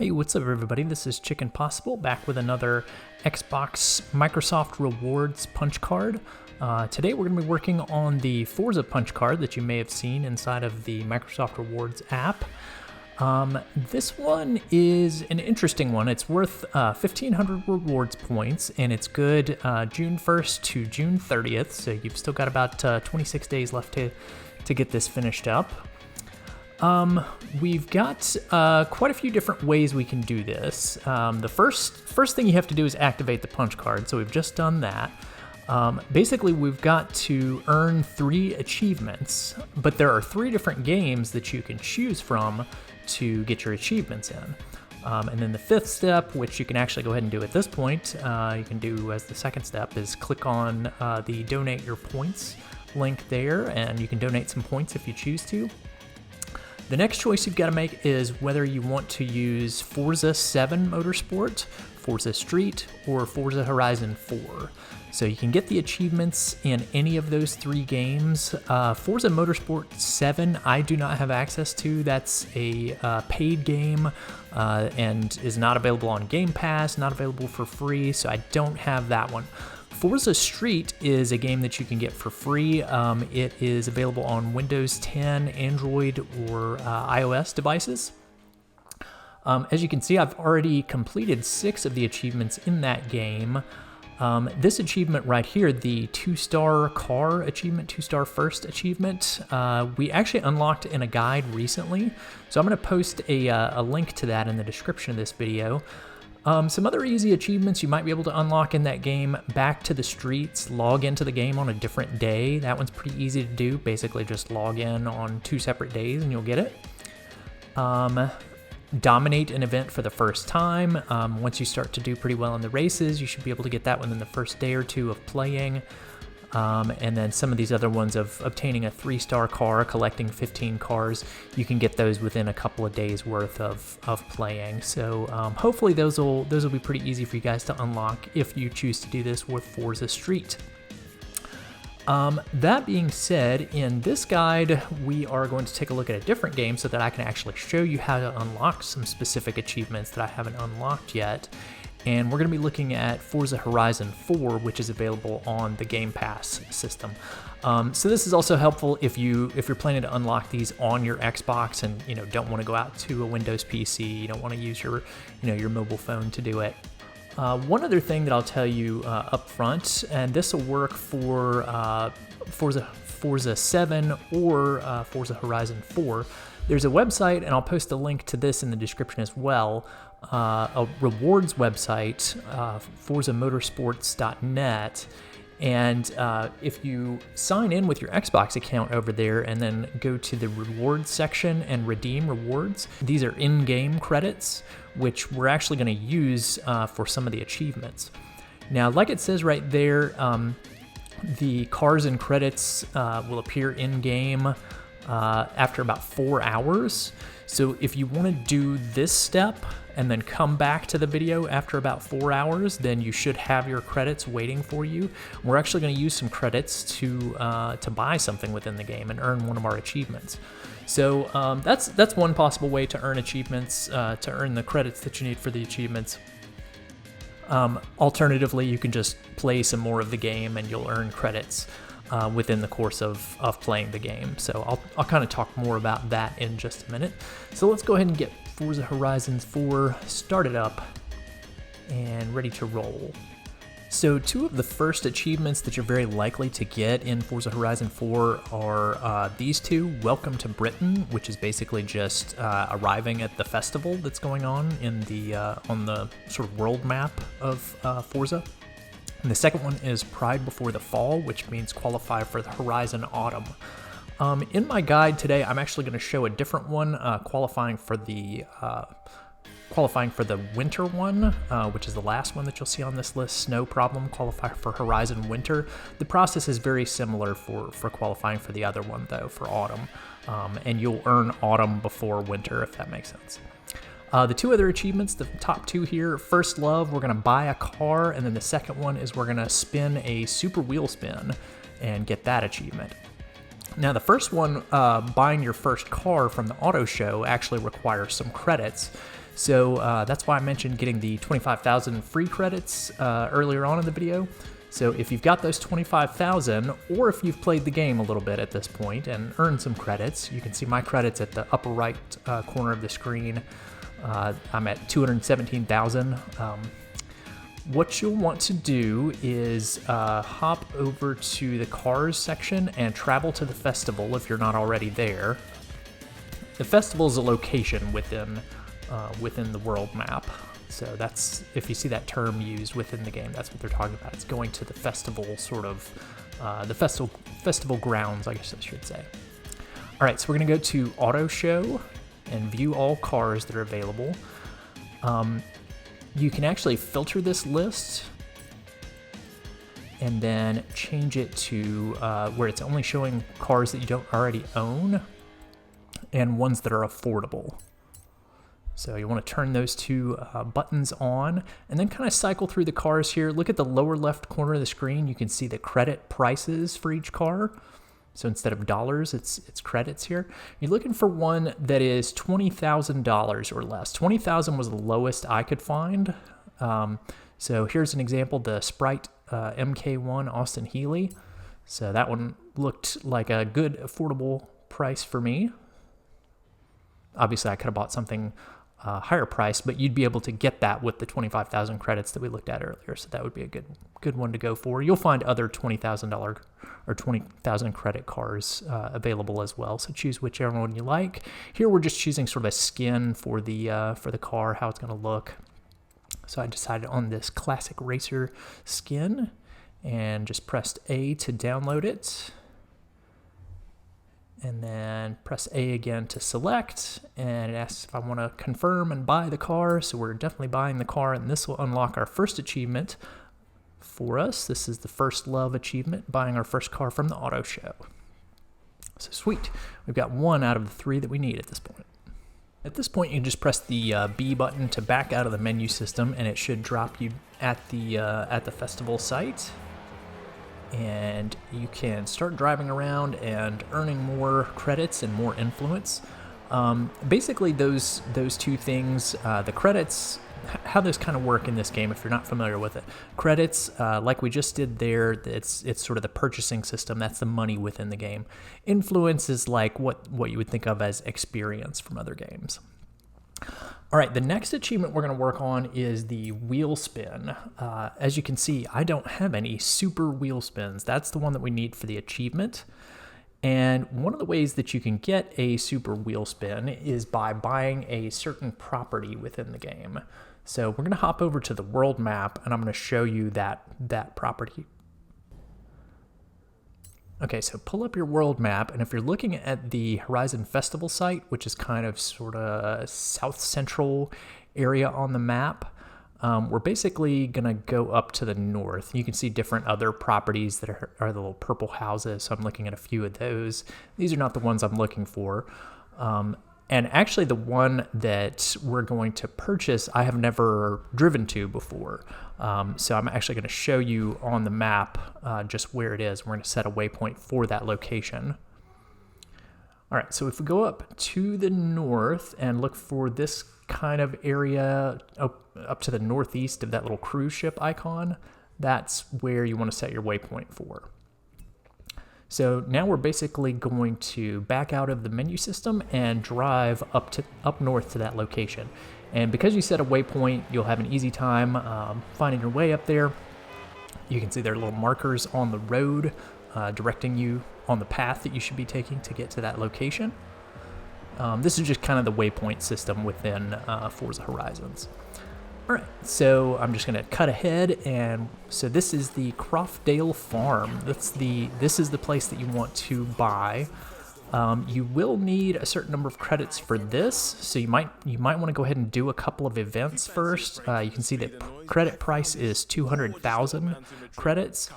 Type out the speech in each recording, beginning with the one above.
Hey, what's up everybody? This is Chicken Possible back with another Xbox Microsoft Rewards punch card. Today we're going to be working on the Forza punch card that you may have seen inside of the Microsoft Rewards app. This one is an interesting one. It's worth 1,500 rewards points, and it's good June 1st to June 30th, so you've still got about 26 days left to get this finished up. We've got quite a few different ways we can do this. The first thing you have to do is activate the punch card, so we've just done that. Basically, we've got to earn 3 achievements, but there are 3 different games that you can choose from to get your achievements in. And then the 5th step, which you can actually go ahead and do at this point, you can do as the 2nd step, is click on the donate your points link there, and you can donate some points if you choose to. The next choice you've got to make is whether you want to use Forza 7 Motorsport, Forza Street, or Forza Horizon 4. So you can get the achievements in any of those 3 games. Forza Motorsport 7 I do not have access to. That's a paid game and is not available on Game Pass, not available for free, so I don't have that one. Forza Street is a game that you can get for free. It is available on Windows 10, Android, or iOS devices. As you can see, I've already completed 6 of the achievements in that game. This achievement right here, the 2-star car achievement, 2-star first achievement, we actually unlocked in a guide recently. So I'm going to post a link to that in the description of this video. Some other easy achievements you might be able to unlock in that game: back to the streets, log into the game on a different day. That one's pretty easy to do. Basically just log in on 2 separate days and you'll get it. Dominate an event for the first time. Once you start to do pretty well in the races, you should be able to get that within the first day or 2 of playing. And then some of these other ones of obtaining a 3-star car, collecting 15 cars, you can get those within a couple of days worth of playing. So hopefully those will be pretty easy for you guys to unlock if you choose to do this with Forza Street. That being said, in this guide, we are going to take a look at a different game so that I can actually show you how to unlock some specific achievements that I haven't unlocked yet. And we're going to be looking at Forza Horizon 4, which is available on the Game Pass system. So this is also helpful if you're planning to unlock these on your Xbox and don't want to go out to a Windows PC, you don't want to use your mobile phone to do it. One other thing that I'll tell you up front, and this will work for Forza 7 or Forza Horizon 4. There's a website, and I'll post a link to this in the description as well, a rewards website, forzamotorsports.net. And if you sign in with your Xbox account over there and then go to the rewards section and redeem rewards, these are in-game credits, which we're actually going to use for some of the achievements. Now, like it says right there, the cars and credits will appear in-game after about 4 hours. So if you want to do this step and then come back to the video after about 4 hours, then you should have your credits waiting for you. We're actually going to use some credits to buy something within the game and earn one of our achievements. So that's one possible way to earn achievements, to earn the credits that you need for the achievements. Alternatively, you can just play some more of the game and you'll earn credits within the course of playing the game. So I'll kind of talk more about that in just a minute. So let's go ahead and get Forza Horizon 4 started up and ready to roll. So 2 of the first achievements that you're very likely to get in Forza Horizon 4 are these 2. Welcome to Britain, which is basically just arriving at the festival that's going on on the sort of world map of Forza. And the second one is Pride Before the Fall, which means qualify for the Horizon Autumn. In my guide today, I'm actually going to show a different one, qualifying for the winter one, which is the last one that you'll see on this list. Snow Problem, qualify for Horizon Winter. The process is very similar for qualifying for the other one, though, for Autumn. And you'll earn Autumn before Winter, if that makes sense. The 2 other achievements, the top 2 here: First Love, we're going to buy a car, and then the second one is we're going to spin a super wheel spin and get that achievement. Now, the first one, buying your first car from the auto show, actually requires some credits. So that's why I mentioned getting the 25,000 free credits earlier on in the video. So if you've got those 25,000, or if you've played the game a little bit at this point and earned some credits, you can see my credits at the upper right corner of the screen. I'm at 217,000. What you'll want to do is hop over to the cars section and travel to the festival if you're not already there. The festival is a location within the world map. So that's, if you see that term used within the game, that's what they're talking about. It's going to the festival, sort of, the festival grounds, I guess I should say. All right, so we're gonna go to Auto Show and view all cars that are available. You can actually filter this list and then change it to where it's only showing cars that you don't already own and ones that are affordable. So you want to turn those two buttons on and then kind of cycle through the cars here. Look at the lower left corner of the screen. You can see the credit prices for each car. So instead of dollars, it's credits here. You're looking for one that is $20,000 or less. 20,000 was the lowest I could find. So here's an example, the Sprite MK1 Austin Healey. So that one looked like a good affordable price for me. Obviously I could have bought something higher price, but you'd be able to get that with the 25,000 credits that we looked at earlier. So that would be a good one to go for. You'll find other $20,000 or 20,000 credit cars available as well. So choose whichever one you like. Here we're just choosing sort of a skin for the car, how it's going to look. So I decided on this classic racer skin and just pressed A to download it. And then press A again to select, and it asks if I want to confirm and buy the car. So we're definitely buying the car, and this will unlock our first achievement for us. This is the First Love achievement, buying our first car from the auto show. So sweet, we've got one out of the three that we need at this point. At this point, you can just press the B button to back out of the menu system, and it should drop you at the festival site. And you can start driving around and earning more credits and more influence. Basically, those two things, the credits, how those kind of work in this game, if you're not familiar with it. Credits, like we just did there, it's sort of the purchasing system. That's the money within the game. Influence is like what you would think of as experience from other games. All right, the next achievement we're going to work on is the wheel spin. As you can see, I don't have any super wheel spins. That's the one that we need for the achievement. And one of the ways that you can get a super wheel spin is by buying a certain property within the game. So we're going to hop over to the world map, and I'm going to show you that property. Okay, so pull up your world map, and if you're looking at the Horizon Festival site, which is kind of sort of south central area on the map, we're basically gonna go up to the north. You can see different other properties that are the little purple houses, so I'm looking at a few of those. These are not the ones I'm looking for. And actually the one that we're going to purchase, I have never driven to before. So I'm actually going to show you on the map just where it is. We're going to set a waypoint for that location. All right, so if we go up to the north and look for this kind of area up to the northeast of that little cruise ship icon, that's where you want to set your waypoint for. So now we're basically going to back out of the menu system and drive up north to that location. And because you set a waypoint, you'll have an easy time finding your way up there. You can see there are little markers on the road directing you on the path that you should be taking to get to that location. This is just kind of the waypoint system within Forza Horizons. All right, so I'm just gonna cut ahead, and so this is the Croftdale Farm. This is the place that you want to buy. You will need a certain number of credits for this, so you might want to go ahead and do a couple of events first. You can see that credit price is 200,000 credits.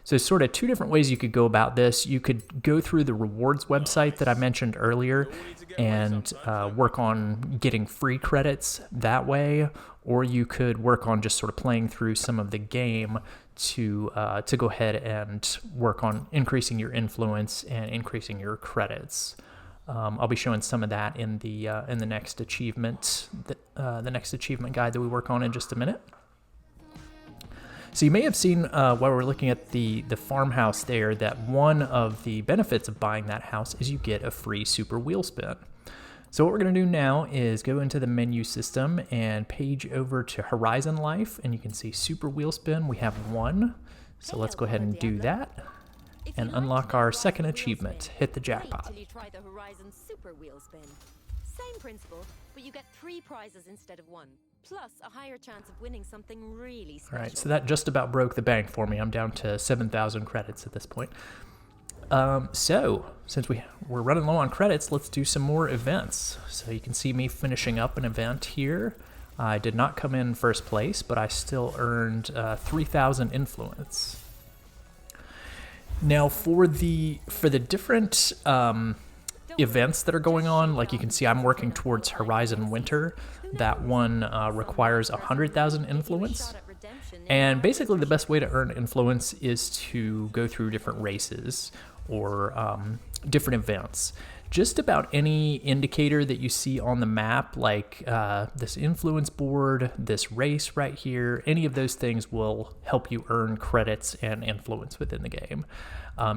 So there's sort of two different ways you could go about this. You could go through the rewards website that I mentioned earlier and work on getting free credits that way, or you could work on just sort of playing through some of the game to go ahead and work on increasing your influence and increasing your credits. I'll be showing some of that in the next achievement, the next achievement guide that we work on in just a minute. So you may have seen while we're looking at the farmhouse there that one of the benefits of buying that house is you get a free super wheel spin. So what we're going to do now is go into the menu system and page over to Horizon Life, and you can see super wheel spin. We have one, so let's go ahead and do that and unlock our second achievement, hit the jackpot. Try the Horizon super wheel spin. Same principle, but you get 3 prizes instead of 1, plus a higher chance of winning something really special. All right, so that just about broke the bank for me. I'm down to 7,000 credits at this point. So since we're running low on credits, let's do some more events. So you can see me finishing up an event here. I did not come in first place, but I still earned 3,000 influence. Now for the different events that are going on, like you can see I'm working towards Horizon Winter. That one requires 100,000 influence. And basically the best way to earn influence is to go through different races or different events. Just about any indicator that you see on the map, like this influence board, this race right here, any of those things will help you earn credits and influence within the game,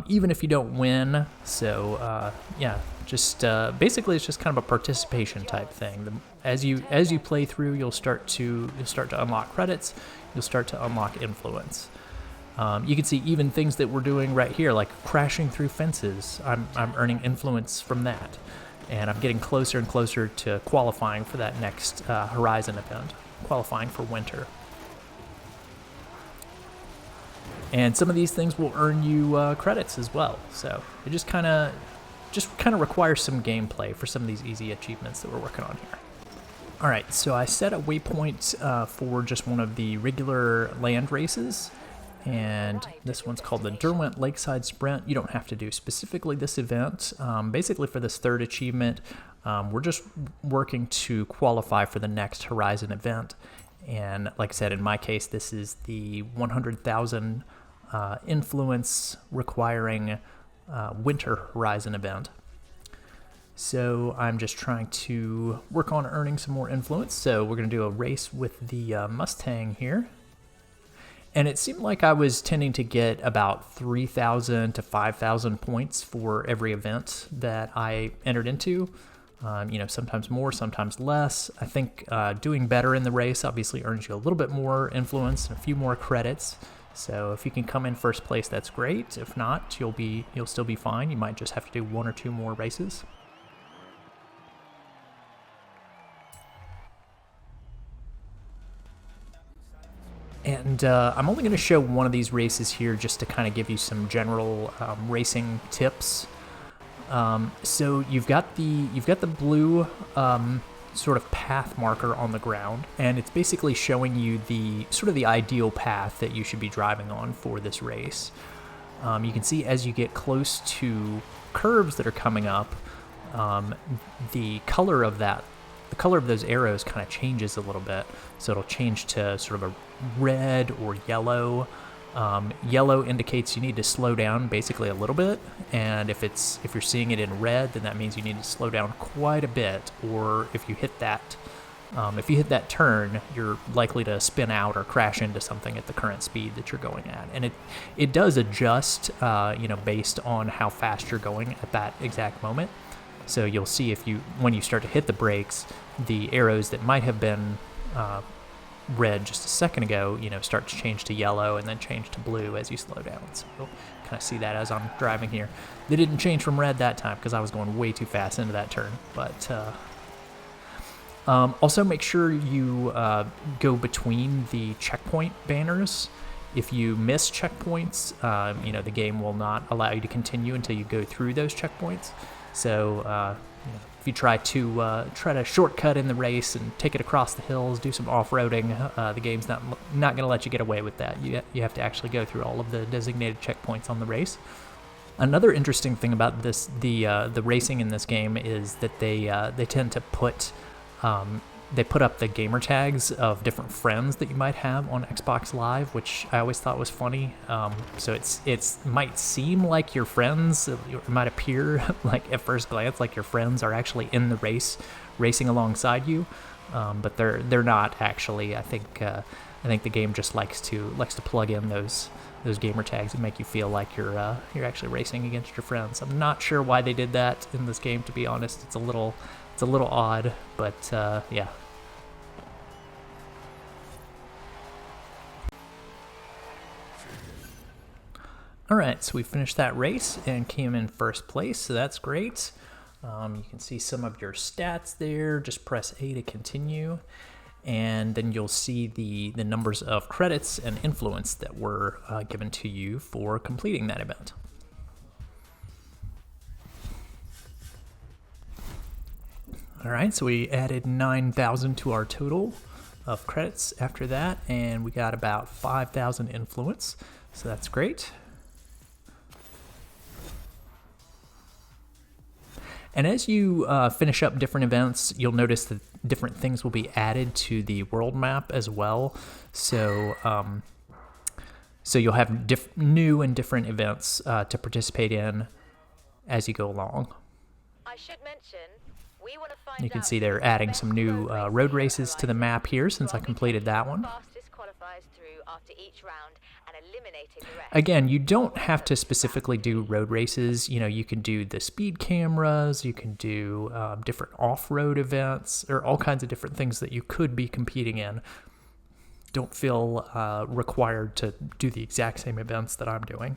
even if you don't win. So yeah, just basically it's just kind of a participation type thing. As you play through, you'll start to unlock credits. You'll start to unlock influence. You can see even things that we're doing right here, like crashing through fences. I'm earning influence from that, and I'm getting closer and closer to qualifying for that next Horizon event, qualifying for Winter. And some of these things will earn you credits as well. So it just kind of requires some gameplay for some of these easy achievements that we're working on here. All right, so I set a waypoint for just one of the regular land races. And this one's called the Derwent Lakeside Sprint. You don't have to do specifically this event. Basically for this third achievement, we're just working to qualify for the next Horizon event. And like I said, in my case, this is the 100,000 influence requiring Winter Horizon event. So I'm just trying to work on earning some more influence. So we're going to do a race with the Mustang here. And it seemed like I was tending to get about 3,000 to 5,000 points for every event that I entered into. Sometimes more, sometimes less. I think doing better in the race obviously earns you a little bit more influence and a few more credits. So if you can come in first place, that's great. If not, you'll still be fine. You might just have to do 1 or 2 more races. And I'm only going to show one of these races here just to kind of give you some general racing tips. So you've got the blue sort of path marker on the ground, and it's basically showing you the sort of the ideal path that you should be driving on for this race. You can see as you get close to curves that are coming up, the color of those arrows kind of changes a little bit. So it'll change to sort of a red or yellow. Yellow indicates you need to slow down basically a little bit, and if you're seeing it in red, then that means you need to slow down quite a bit. Or if you hit that turn, you're likely to spin out or crash into something at the current speed that you're going at. And it does adjust, based on how fast you're going at that exact moment. So you'll see when you start to hit the brakes, the arrows that might have been red just a second ago, start to change to yellow and then change to blue as you slow down. So you'll kind of see that as I'm driving here. They didn't change from red that time because I was going way too fast into that turn. But also make sure you go between the checkpoint banners. If you miss checkpoints, the game will not allow you to continue until you go through those checkpoints. So if you try to shortcut in the race and take it across the hills, do some off-roading, the game's not going to let you get away with that. You have to actually go through all of the designated checkpoints on the race. Another interesting thing about the racing in this game is that they tend to put they put up the gamer tags of different friends that you might have on Xbox Live, which I always thought was funny. So it's might seem like your friends, it might appear like at first glance like your friends are actually in the race, racing alongside you, but they're not actually. I think the game just likes to plug in those gamer tags and make you feel like you're actually racing against your friends. I'm not sure why they did that in this game, to be honest. It's a little odd, but yeah. All right, so we finished that race and came in first place, so that's great. You can see some of your stats there. Just press A to continue, and then you'll see the numbers of credits and influence that were given to you for completing that event. All right, so we added 9,000 to our total of credits after that, and we got about 5,000 influence, so that's great. And as you finish up different events, you'll notice that different things will be added to the world map as well. So, so you'll have new and different events to participate in as you go along. I should mention, we want to find you can see they're adding some new road races to the map here since I completed that one. Again, you don't have to specifically do road races. You know, you can do the speed cameras, you can do different off-road events, or all kinds of different things that you could be competing in. Don't feel required to do the exact same events that I'm doing.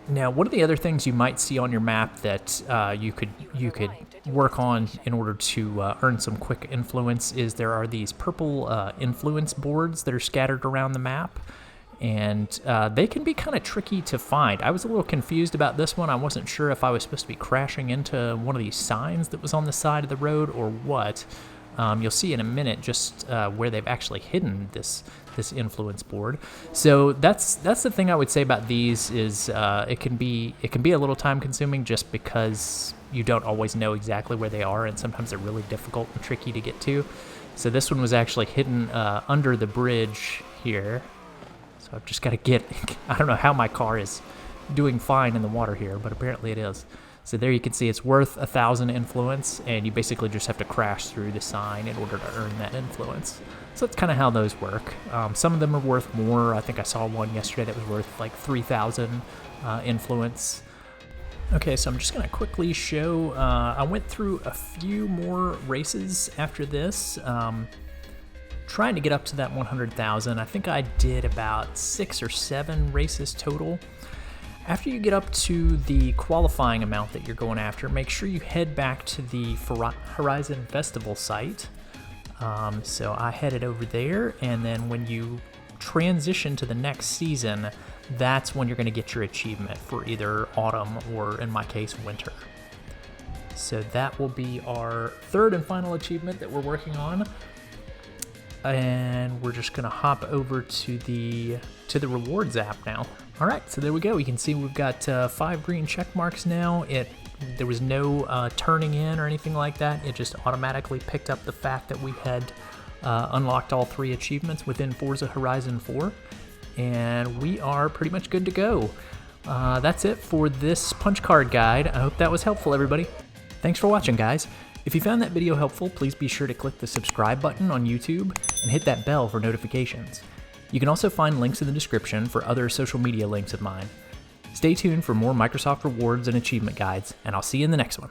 Now, one of the other things you might see on your map that you could work on in order to earn some quick influence is there are these purple influence boards that are scattered around the map, and they can be kind of tricky to find. I was a little confused about this one. I wasn't sure if I was supposed to be crashing into one of these signs that was on the side of the road or what. You'll see in a minute just where they've actually hidden this influence board. So that's the thing I would say about these is it can be a little time consuming just because you don't always know exactly where they are, and sometimes they're really difficult and tricky to get to. So this one was actually hidden under the bridge here. So I've just got to get, I don't know how my car is doing fine in the water here, but apparently it is. So there you can see it's worth 1,000 influence, and you basically just have to crash through the sign in order to earn that influence. So that's kind of how those work. Some of them are worth more. I think I saw one yesterday that was worth like 3,000 influence. Okay, so I'm just going to quickly show, I went through a few more races after this, trying to get up to that 100,000. I think I did about 6 or 7 races total. After you get up to the qualifying amount that you're going after, make sure you head back to the Horizon Festival site. So I headed over there, and then when you transition to the next season, that's when you're going to get your achievement for either autumn or, in my case, winter. So that will be our third and final achievement that we're working on. And we're just gonna hop over to the rewards app now. All right, so there we go. You can see we've got 5 green check marks now. There was no turning in or anything like that. It just automatically picked up the fact that we had unlocked all 3 achievements within Forza Horizon 4, and we are pretty much good to go. That's it for this punch card guide. I hope that was helpful, everybody. Thanks for watching, guys. If you found that video helpful, please be sure to click the subscribe button on YouTube and hit that bell for notifications. You can also find links in the description for other social media links of mine. Stay tuned for more Microsoft rewards and achievement guides, and I'll see you in the next one.